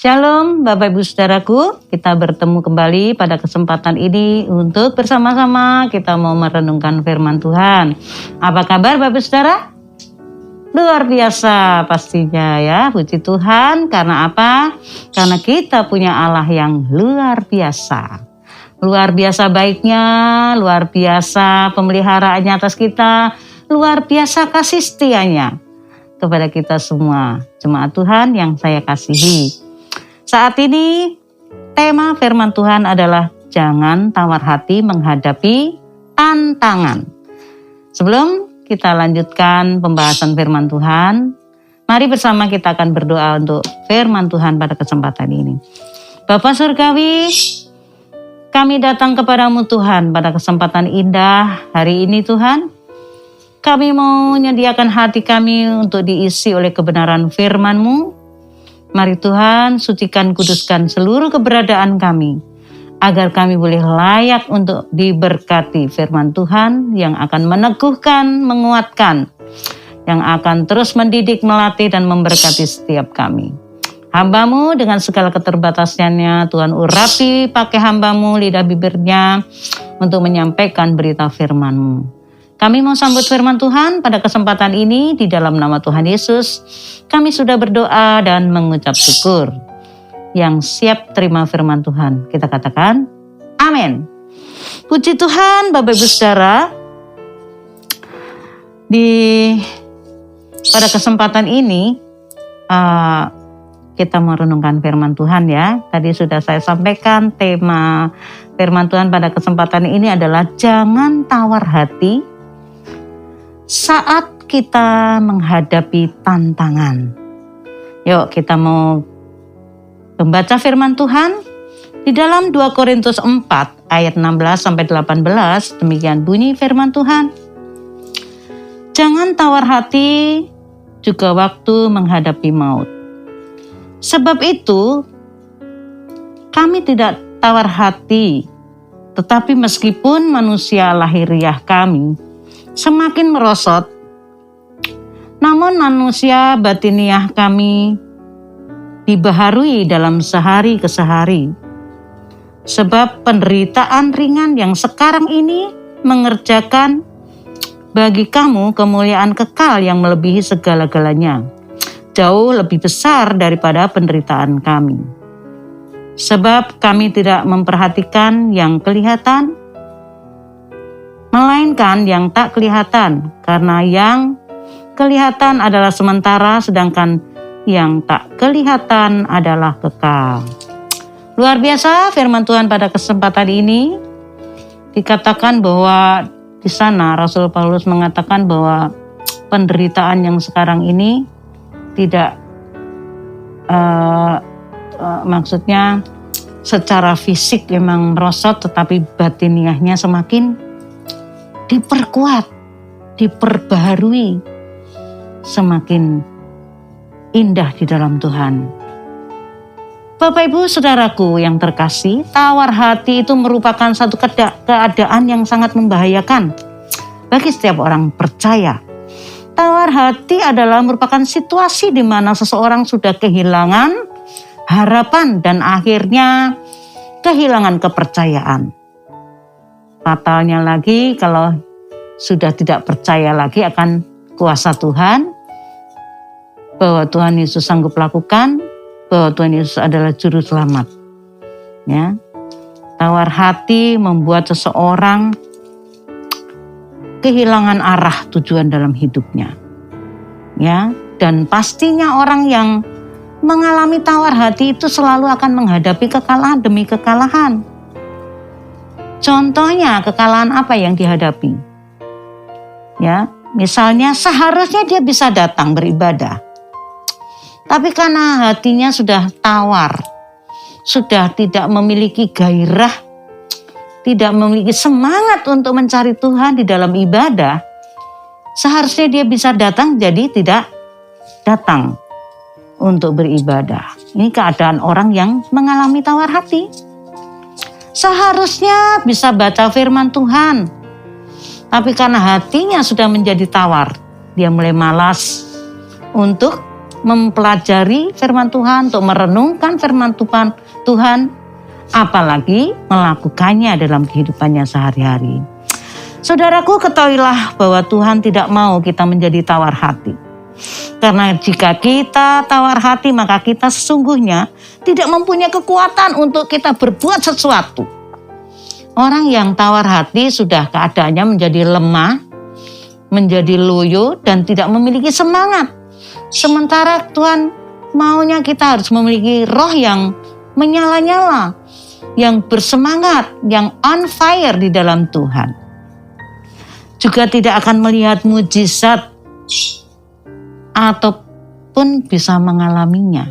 Shalom Bapak Ibu Saudaraku, kita bertemu kembali pada kesempatan ini untuk bersama-sama kita mau merenungkan firman Tuhan. Apa kabar Bapak Ibu Saudara? Luar biasa pastinya ya, puji Tuhan. Karena apa? Karena kita punya Allah yang luar biasa. Luar biasa baiknya, luar biasa pemeliharaannya atas kita, luar biasa kasih setianya kepada kita semua, jemaat Tuhan yang saya kasihi. Saat ini tema firman Tuhan adalah jangan tawar hati menghadapi tantangan. Sebelum kita lanjutkan pembahasan firman Tuhan, mari bersama kita akan berdoa untuk firman Tuhan pada kesempatan ini. Bapa Surgawi, kami datang kepadamu Tuhan pada kesempatan indah hari ini Tuhan. Kami mau menyediakan hati kami untuk diisi oleh kebenaran firman-Mu. Mari Tuhan, sucikan, kuduskan seluruh keberadaan kami, agar kami boleh layak untuk diberkati firman Tuhan yang akan meneguhkan, menguatkan, yang akan terus mendidik, melatih, dan memberkati setiap kami. Hamba-Mu dengan segala keterbatasannya, Tuhan urapi pakai hamba-Mu, lidah bibirnya, untuk menyampaikan berita firman-Mu. Kami mau sambut firman Tuhan pada kesempatan ini di dalam nama Tuhan Yesus. Kami sudah berdoa dan mengucap syukur. Yang siap terima firman Tuhan, kita katakan amin. Puji Tuhan Bapak Ibu Saudara. Pada kesempatan ini kita merenungkan firman Tuhan ya. Tadi sudah saya sampaikan tema firman Tuhan pada kesempatan ini adalah jangan tawar hati saat kita menghadapi tantangan. Yuk kita mau membaca firman Tuhan di dalam 2 Korintus 4 ayat 16-18, demikian bunyi firman Tuhan. Jangan tawar hati juga waktu menghadapi maut. Sebab itu kami tidak tawar hati, tetapi meskipun manusia lahiriah kami semakin merosot, namun manusia batiniah kami dibaharui dalam sehari ke sehari. Sebab penderitaan ringan yang sekarang ini mengerjakan bagi kamu kemuliaan kekal yang melebihi segala-galanya, jauh lebih besar daripada penderitaan kami. Sebab kami tidak memperhatikan yang kelihatan, melainkan yang tak kelihatan, karena yang kelihatan adalah sementara, sedangkan yang tak kelihatan adalah kekal. Luar biasa firman Tuhan pada kesempatan ini. Dikatakan bahwa di sana Rasul Paulus mengatakan bahwa penderitaan yang sekarang ini tidak maksudnya secara fisik memang merosot, tetapi batiniahnya semakin diperkuat, diperbaharui, semakin indah di dalam Tuhan. Bapak Ibu Saudaraku yang terkasih, tawar hati itu merupakan satu keadaan yang sangat membahayakan bagi setiap orang percaya. Tawar hati adalah merupakan situasi di mana seseorang sudah kehilangan harapan dan akhirnya kehilangan kepercayaan. Fatalnya lagi kalau sudah tidak percaya lagi akan kuasa Tuhan, bahwa Tuhan Yesus sanggup lakukan, bahwa Tuhan Yesus adalah juru selamat. Ya, tawar hati membuat seseorang kehilangan arah tujuan dalam hidupnya. Ya, dan pastinya orang yang mengalami tawar hati itu selalu akan menghadapi kekalahan demi kekalahan. Contohnya kekalahan apa yang dihadapi? Ya, misalnya seharusnya dia bisa datang beribadah, tapi karena hatinya sudah tawar, sudah tidak memiliki gairah, tidak memiliki semangat untuk mencari Tuhan di dalam ibadah, seharusnya dia bisa datang jadi tidak datang untuk beribadah. Ini keadaan orang yang mengalami tawar hati. Seharusnya bisa baca firman Tuhan, tapi karena hatinya sudah menjadi tawar, dia mulai malas untuk mempelajari firman Tuhan, untuk merenungkan firman Tuhan, apalagi melakukannya dalam kehidupannya sehari-hari. Saudaraku, ketahuilah bahwa Tuhan tidak mau kita menjadi tawar hati. Karena jika kita tawar hati, maka kita sesungguhnya tidak mempunyai kekuatan untuk kita berbuat sesuatu. Orang yang tawar hati sudah keadaannya menjadi lemah, menjadi loyo, dan tidak memiliki semangat. Sementara Tuhan maunya kita harus memiliki roh yang menyala-nyala, yang bersemangat, yang on fire di dalam Tuhan. Juga tidak akan melihat mujizat ataupun bisa mengalaminya.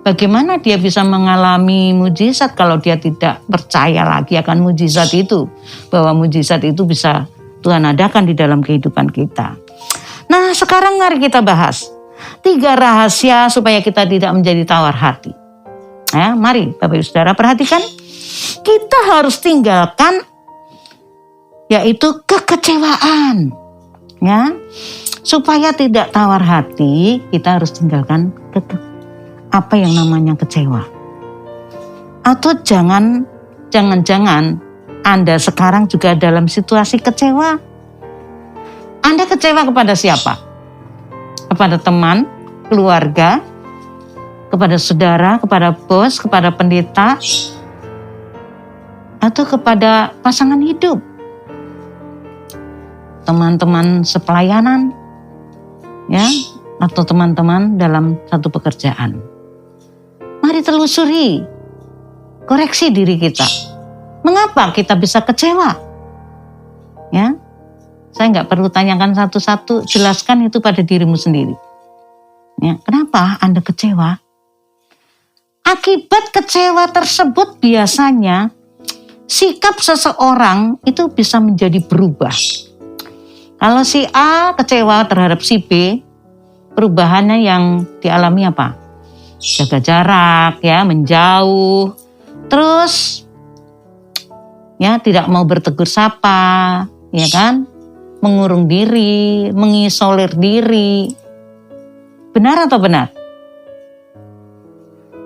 Bagaimana dia bisa mengalami mujizat kalau dia tidak percaya lagi akan mujizat itu, bahwa mujizat itu bisa Tuhan adakan di dalam kehidupan kita. Nah, sekarang mari kita bahas 3 rahasia supaya kita tidak menjadi tawar hati. Ya, mari Bapak Ibu Saudara perhatikan, kita harus tinggalkan yaitu kekecewaan. Ya, supaya tidak tawar hati, kita harus tinggalkan apa yang namanya kecewa. Atau jangan-jangan Anda sekarang juga dalam situasi kecewa. Anda kecewa kepada siapa? Kepada teman, keluarga, kepada saudara, kepada bos, kepada pendeta, atau kepada pasangan hidup, teman-teman sepelayanan, ya, atau teman-teman dalam satu pekerjaan. Mari telusuri, koreksi diri kita. Mengapa kita bisa kecewa? Ya, saya nggak perlu tanyakan satu-satu, jelaskan itu pada dirimu sendiri. Ya, kenapa Anda kecewa? Akibat kecewa tersebut biasanya sikap seseorang itu bisa menjadi berubah. Kalau si A kecewa terhadap si B, perubahannya yang dialami apa? Jaga jarak, ya, menjauh, terus ya tidak mau bertegur sapa, ya kan? Mengurung diri, mengisolir diri. Benar atau benar?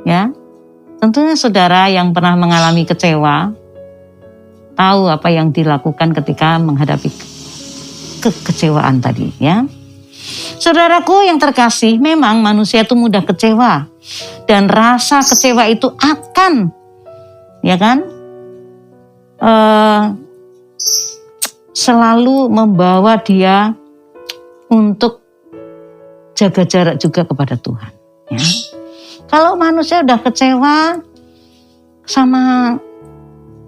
Ya, tentunya saudara yang pernah mengalami kecewa tahu apa yang dilakukan ketika menghadapi kekecewaan tadi, ya. Saudaraku yang terkasih, memang manusia itu mudah kecewa, dan rasa kecewa itu akan, ya kan, selalu membawa dia untuk jaga jarak juga kepada Tuhan, ya. Kalau manusia udah kecewa sama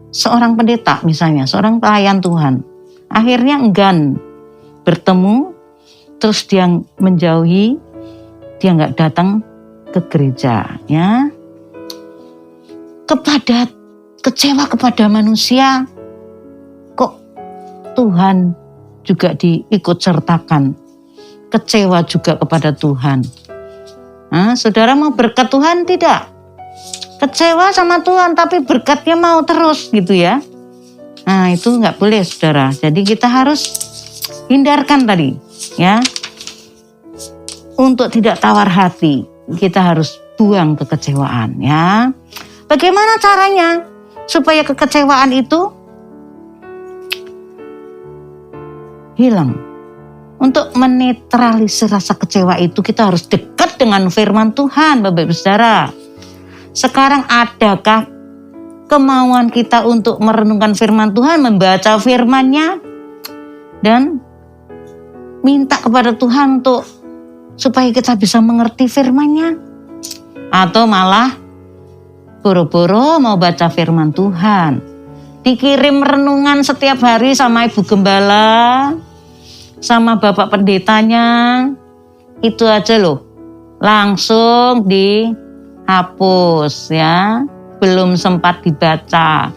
seorang pendeta misalnya, seorang pelayan Tuhan, akhirnya enggan bertemu, terus dia menjauhi, dia nggak datang ke gereja, ya. Kecewa kepada manusia, kok Tuhan juga diikut sertakan, kecewa juga kepada Tuhan. Nah, saudara mau berkat Tuhan tidak? Kecewa sama Tuhan tapi berkatnya mau terus gitu ya. Nah, itu nggak boleh saudara. Jadi kita harus hindarkan tadi, ya. Untuk tidak tawar hati, kita harus buang kekecewaan, ya. Bagaimana caranya supaya kekecewaan itu hilang? Untuk menetralisir rasa kecewa itu kita harus dekat dengan firman Tuhan, Bapak Ibu Saudara. Sekarang adakah kemauan kita untuk merenungkan firman Tuhan, membaca firman-Nya, dan minta kepada Tuhan untuk supaya kita bisa mengerti firman-Nya? Atau malah boro-boro mau baca firman Tuhan, dikirim renungan setiap hari sama Ibu Gembala, sama Bapak Pendetanya, itu aja loh, langsung dihapus, ya. Belum sempat dibaca,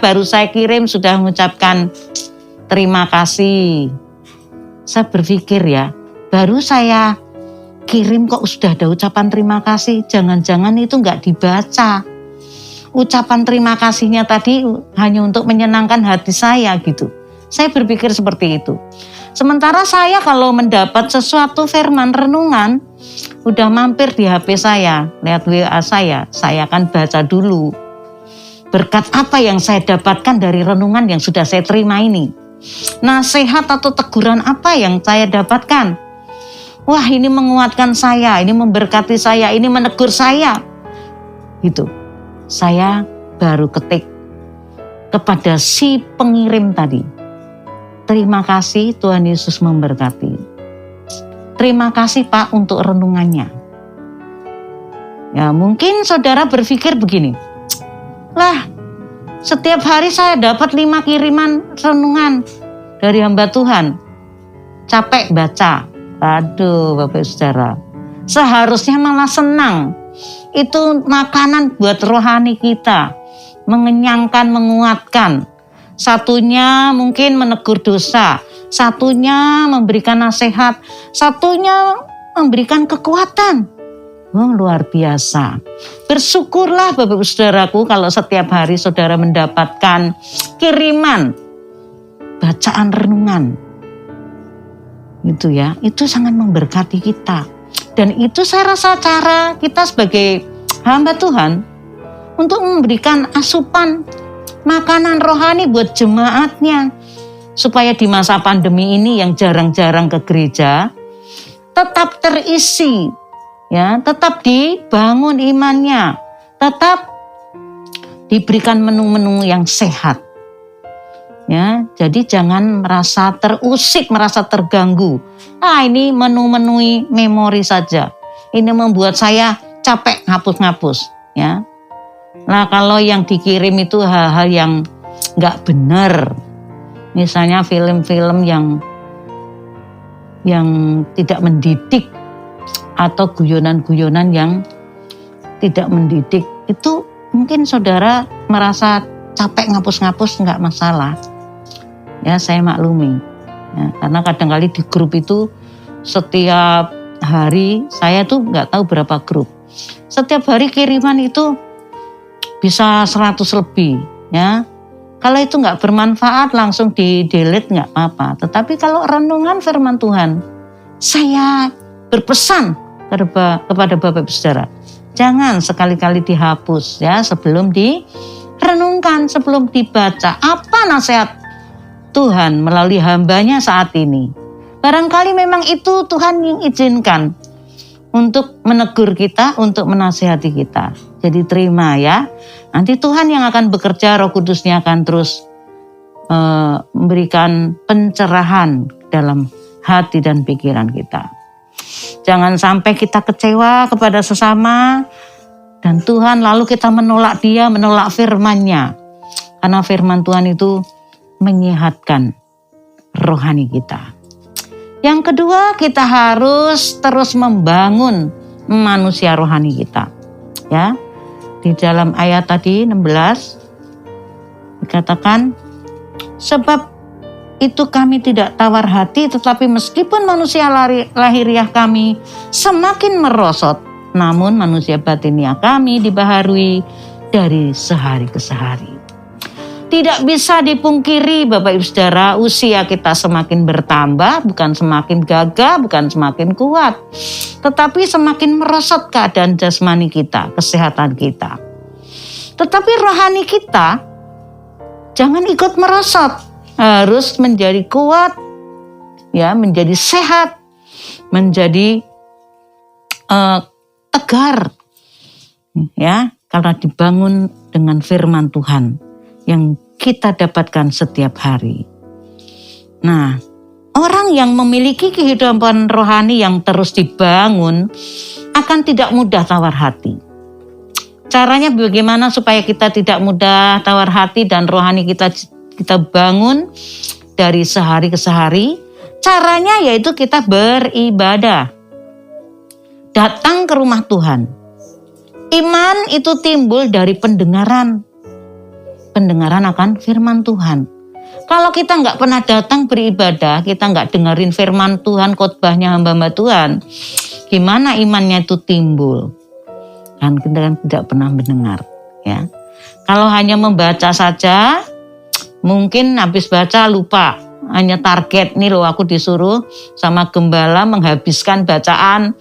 baru saya kirim sudah mengucapkan terima kasih. Saya berpikir ya, baru saya kirim kok sudah ada ucapan terima kasih, jangan-jangan itu nggak dibaca. Ucapan terima kasihnya tadi hanya untuk menyenangkan hati saya gitu. Saya berpikir seperti itu. Sementara saya kalau mendapat sesuatu firman renungan, udah mampir di HP saya, lihat WA saya akan baca dulu. Berkat apa yang saya dapatkan dari renungan yang sudah saya terima ini? Nasihat atau teguran apa yang saya dapatkan? Wah, ini menguatkan saya, ini memberkati saya, ini menegur saya. Gitu. Saya baru ketik kepada si pengirim tadi. Terima kasih, Tuhan Yesus memberkati. Terima kasih Pak untuk renungannya. Ya, mungkin saudara berpikir begini. Lah, setiap hari saya dapat 5 kiriman renungan dari hamba Tuhan. Capek baca. Aduh, Bapak Saudara. Seharusnya malah senang. Itu makanan buat rohani kita. Mengenyangkan, menguatkan. Satunya mungkin menegur dosa. Satunya memberikan nasihat. Satunya memberikan kekuatan. Luar biasa. Bersyukurlah Bapak Saudaraku kalau setiap hari saudara mendapatkan kiriman bacaan renungan. Itu ya, itu sangat memberkati kita. Dan itu saya rasa cara kita sebagai hamba Tuhan untuk memberikan asupan makanan rohani buat jemaatnya. Supaya di masa pandemi ini yang jarang-jarang ke gereja tetap terisi. Ya, tetap dibangun imannya, tetap diberikan menu-menu yang sehat. Ya, jadi jangan merasa terusik, merasa terganggu. Ini menu-menui memori saja. Ini membuat saya capek ngapus-ngapus. Ya, nah kalau yang dikirim itu hal-hal yang nggak benar, misalnya film-film yang tidak mendidik, atau guyonan-guyonan yang tidak mendidik, itu mungkin saudara merasa capek ngapus-ngapus, nggak masalah. Ya, saya maklumi. Ya, karena kadang-kali di grup itu setiap hari, saya tuh nggak tahu berapa grup. Setiap hari kiriman itu bisa 100 lebih. Ya, kalau itu nggak bermanfaat langsung di-delete nggak apa-apa. Tetapi kalau renungan firman Tuhan, saya berpesan kepada Bapak Saudara, jangan sekali-kali dihapus ya sebelum direnungkan, sebelum dibaca. Apa nasihat Tuhan melalui hambanya saat ini? Barangkali memang itu Tuhan yang izinkan untuk menegur kita, untuk menasihati kita. Jadi terima ya. Nanti Tuhan yang akan bekerja, Roh Kudusnya akan terus memberikan pencerahan dalam hati dan pikiran kita. Jangan sampai kita kecewa kepada sesama dan Tuhan lalu kita menolak dia, menolak firman-Nya. Karena firman Tuhan itu menyehatkan rohani kita. Yang kedua, kita harus terus membangun manusia rohani kita. Ya. Di dalam ayat tadi 16 dikatakan, sebab itu kami tidak tawar hati, tetapi meskipun manusia lahiriah kami semakin merosot, namun manusia batiniah kami dibaharui dari sehari ke sehari. Tidak bisa dipungkiri Bapak Ibu Saudara, usia kita semakin bertambah, bukan semakin gagah, bukan semakin kuat, tetapi semakin merosot keadaan jasmani kita, kesehatan kita. Tetapi rohani kita jangan ikut merosot. Harus menjadi kuat, ya, menjadi sehat, menjadi tegar, ya, karena dibangun dengan firman Tuhan yang kita dapatkan setiap hari. Nah, orang yang memiliki kehidupan rohani yang terus dibangun akan tidak mudah tawar hati. Caranya bagaimana supaya kita tidak mudah tawar hati dan rohani kita bangun dari sehari ke sehari? Caranya yaitu kita beribadah. Datang ke rumah Tuhan. Iman itu timbul dari pendengaran. Pendengaran akan firman Tuhan. Kalau kita nggak pernah datang beribadah, kita nggak dengerin firman Tuhan, khotbahnya hamba-hamba Tuhan, gimana imannya itu timbul? Kan kita kan tidak pernah mendengar. Ya. Kalau hanya membaca saja, mungkin habis baca lupa. hanya target nih loh, aku disuruh sama gembala menghabiskan bacaan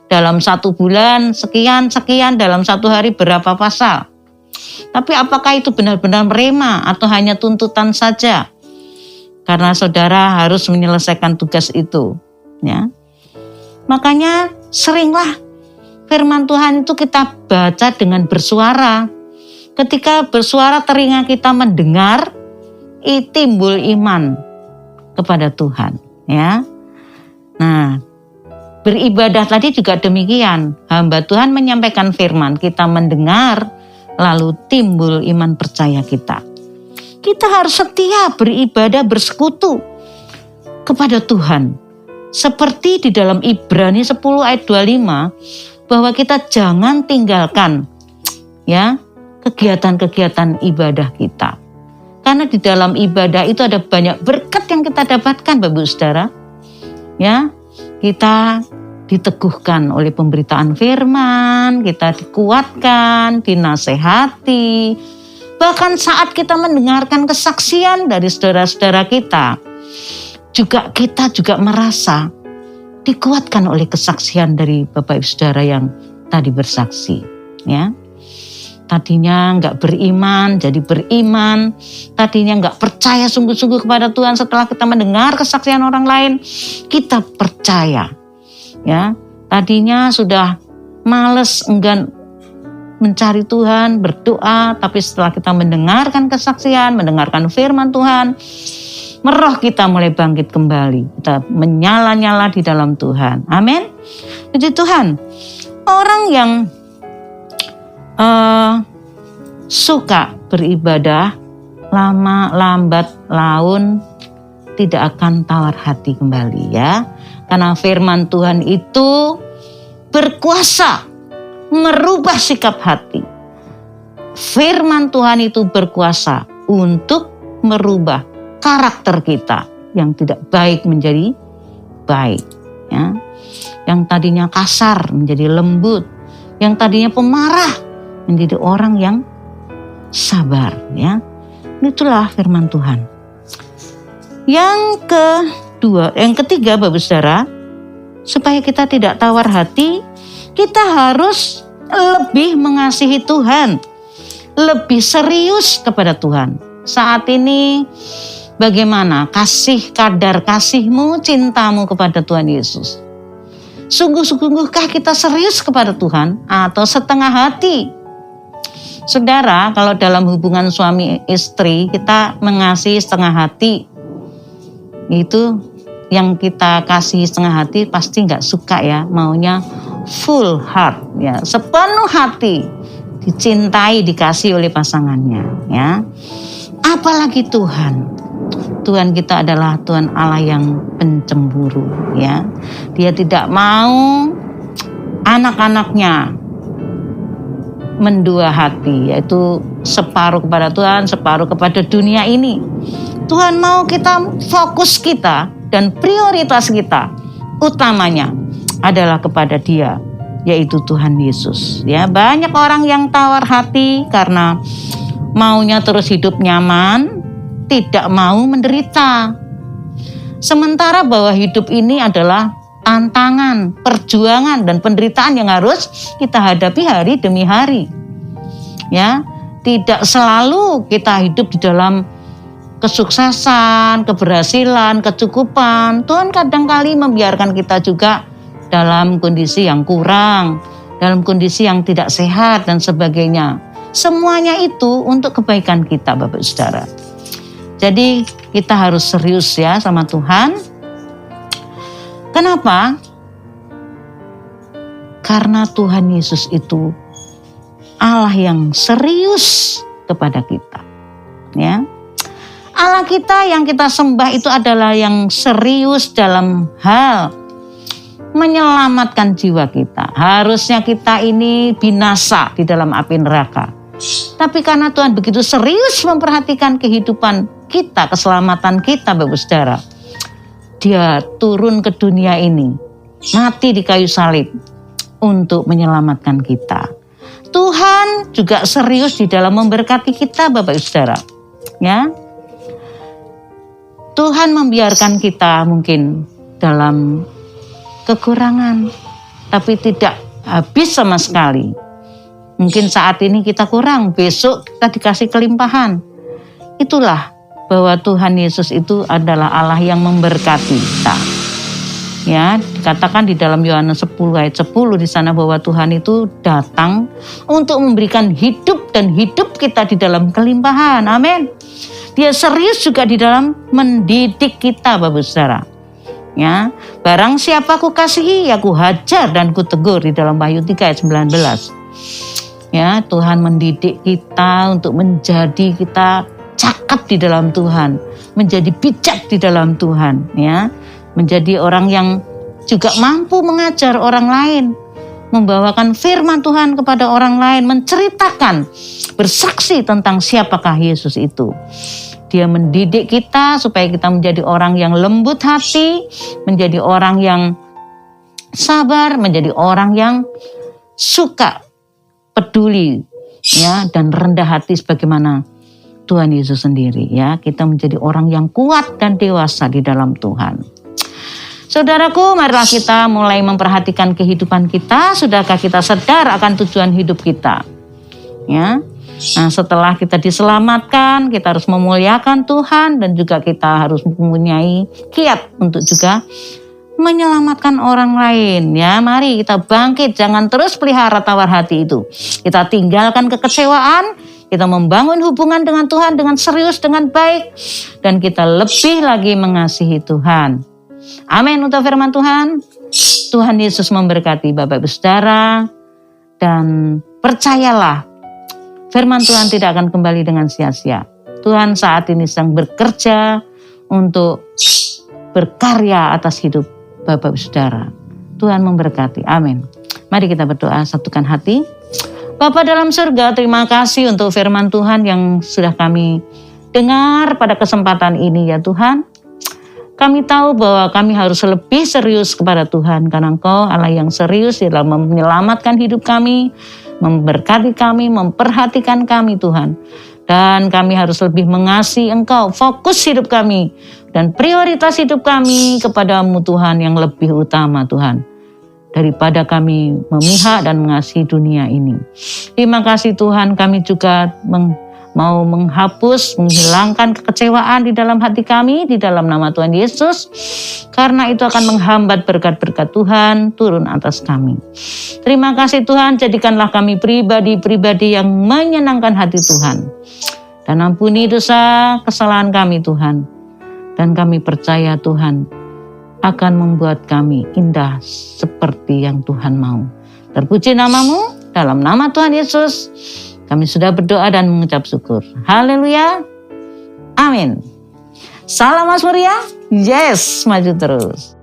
dalam 1 bulan sekian, dalam 1 hari berapa pasal. Tapi apakah itu benar-benar rema atau hanya tuntutan saja? Karena saudara harus menyelesaikan tugas itu, ya. Makanya seringlah firman Tuhan itu kita baca dengan bersuara. Ketika bersuara telinga kita mendengar, timbul iman kepada Tuhan, ya. Nah, beribadah tadi juga demikian. Hamba Tuhan menyampaikan firman, kita mendengar, lalu timbul iman percaya kita. Kita harus setia beribadah, bersekutu kepada Tuhan. Seperti di dalam Ibrani 10 ayat 25, bahwa kita jangan tinggalkan, ya, kegiatan-kegiatan ibadah kita. Karena di dalam ibadah itu ada banyak berkat yang kita dapatkan, Bapak Saudara. Ya, kita diteguhkan oleh pemberitaan firman, kita dikuatkan, dinasehati. Bahkan saat kita mendengarkan kesaksian dari saudara-saudara kita, kita juga merasa dikuatkan oleh kesaksian dari Bapak Ibu Saudara yang tadi bersaksi. Ya, tadinya enggak beriman, jadi beriman. Tadinya enggak percaya sungguh-sungguh kepada Tuhan, setelah kita mendengar kesaksian orang lain, kita percaya. Ya, tadinya sudah males, enggan mencari Tuhan, berdoa, tapi setelah kita mendengarkan kesaksian, mendengarkan firman Tuhan, roh kita mulai bangkit kembali. Kita menyala-nyala di dalam Tuhan. Amin. Puji Tuhan. Orang yang suka beribadah, lama lambat laun tidak akan tawar hati kembali, ya. Karena firman Tuhan itu berkuasa merubah sikap hati. Firman Tuhan itu berkuasa untuk merubah karakter kita yang tidak baik menjadi baik, ya. Yang tadinya kasar menjadi lembut, yang tadinya pemarah menjadi orang yang sabar, ya. Itulah firman Tuhan. Yang ketiga, Bapak Saudara, supaya kita tidak tawar hati, kita harus lebih mengasihi Tuhan, lebih serius kepada Tuhan. Saat ini bagaimana kadar kasihmu, cintamu kepada Tuhan Yesus? Sungguh-sungguhkah kita serius kepada Tuhan atau setengah hati? Saudara, kalau dalam hubungan suami istri kita mengasihi setengah hati, itu yang kita kasih setengah hati pasti nggak suka, ya. Maunya full heart, ya, sepenuh hati dicintai, dikasih oleh pasangannya, ya. Apalagi Tuhan. Tuhan kita adalah Tuhan Allah yang pencemburu, ya. Dia tidak mau anak-anaknya mendua hati, yaitu separuh kepada Tuhan, separuh kepada dunia ini. Tuhan mau kita fokus kita dan prioritas kita utamanya adalah kepada Dia, yaitu Tuhan Yesus. Ya, banyak orang yang tawar hati karena maunya terus hidup nyaman, tidak mau menderita. Sementara bahwa hidup ini adalah tantangan, perjuangan dan penderitaan yang harus kita hadapi hari demi hari. Ya, tidak selalu kita hidup di dalam kesuksesan, keberhasilan, kecukupan. Tuhan kadang-kali membiarkan kita juga dalam kondisi yang kurang, dalam kondisi yang tidak sehat dan sebagainya. Semuanya itu untuk kebaikan kita, Bapak Saudara. Jadi kita harus serius, ya, sama Tuhan. Kenapa? Karena Tuhan Yesus itu Allah yang serius kepada kita, ya. Allah kita yang kita sembah itu adalah yang serius dalam hal menyelamatkan jiwa kita. Harusnya kita ini binasa di dalam api neraka. Tapi karena Tuhan begitu serius memperhatikan kehidupan kita, keselamatan kita, Bapak Saudara, Dia turun ke dunia ini, mati di kayu salib untuk menyelamatkan kita. Tuhan juga serius di dalam memberkati kita, Bapak Saudara. Ya. Tuhan membiarkan kita mungkin dalam kekurangan, tapi tidak habis sama sekali. Mungkin saat ini kita kurang, besok kita dikasih kelimpahan. Itulah bahwa Tuhan Yesus itu adalah Allah yang memberkati kita. Ya, dikatakan di dalam Yohanes 10 ayat 10 di sana bahwa Tuhan itu datang untuk memberikan hidup dan hidup kita di dalam kelimpahan. Amin. Dia serius juga di dalam mendidik kita, Bapak Saudara. Ya, barang siapa ku kasihi, ya ku hajar dan ku tegur di dalam Wahyu 3 ayat 19. Ya, Tuhan mendidik kita untuk menjadi kita cakap di dalam Tuhan, menjadi bijak di dalam Tuhan, ya, menjadi orang yang juga mampu mengajar orang lain, membawakan firman Tuhan kepada orang lain, menceritakan, bersaksi tentang siapakah Yesus itu. Dia mendidik kita supaya kita menjadi orang yang lembut hati, menjadi orang yang sabar, menjadi orang yang suka, peduli, ya, dan rendah hati sebagaimana Tuhan Yesus sendiri, ya. Kita menjadi orang yang kuat dan dewasa di dalam Tuhan. Saudaraku, marilah kita mulai memperhatikan kehidupan kita. Sudahkah kita sadar akan tujuan hidup kita? Ya. Nah, setelah kita diselamatkan, kita harus memuliakan Tuhan dan juga kita harus mempunyai kiat untuk juga menyelamatkan orang lain. Ya, mari kita bangkit, jangan terus pelihara tawar hati itu. Kita tinggalkan kekecewaan, kita membangun hubungan dengan Tuhan dengan serius, dengan baik, dan kita lebih lagi mengasihi Tuhan. Amin untuk firman Tuhan. Tuhan Yesus memberkati Bapak Ibu Saudara, dan percayalah, firman Tuhan tidak akan kembali dengan sia-sia. Tuhan saat ini sedang bekerja untuk berkarya atas hidup Bapak Ibu Saudara. Tuhan memberkati. Amin. Mari kita berdoa, satukan hati. Bapa dalam surga, terima kasih untuk firman Tuhan yang sudah kami dengar pada kesempatan ini, ya Tuhan. Kami tahu bahwa kami harus lebih serius kepada Tuhan, karena Engkau Allah yang serius dalam menyelamatkan hidup kami, memberkati kami, memperhatikan kami Tuhan. Dan kami harus lebih mengasihi Engkau, fokus hidup kami dan prioritas hidup kami kepadamu Tuhan yang lebih utama Tuhan, daripada kami memihak dan mengasihi dunia ini. Terima kasih Tuhan, kami juga mau menghapus, menghilangkan kekecewaan di dalam hati kami, di dalam nama Tuhan Yesus, karena itu akan menghambat berkat-berkat Tuhan turun atas kami. Terima kasih Tuhan, jadikanlah kami pribadi-pribadi yang menyenangkan hati Tuhan, dan ampuni dosa kesalahan kami Tuhan, dan kami percaya Tuhan akan membuat kami indah seperti yang Tuhan mau. Terpuji namamu, dalam nama Tuhan Yesus kami sudah berdoa dan mengucap syukur. Haleluya. Amin. Salam Mas Muria. Yes, maju terus.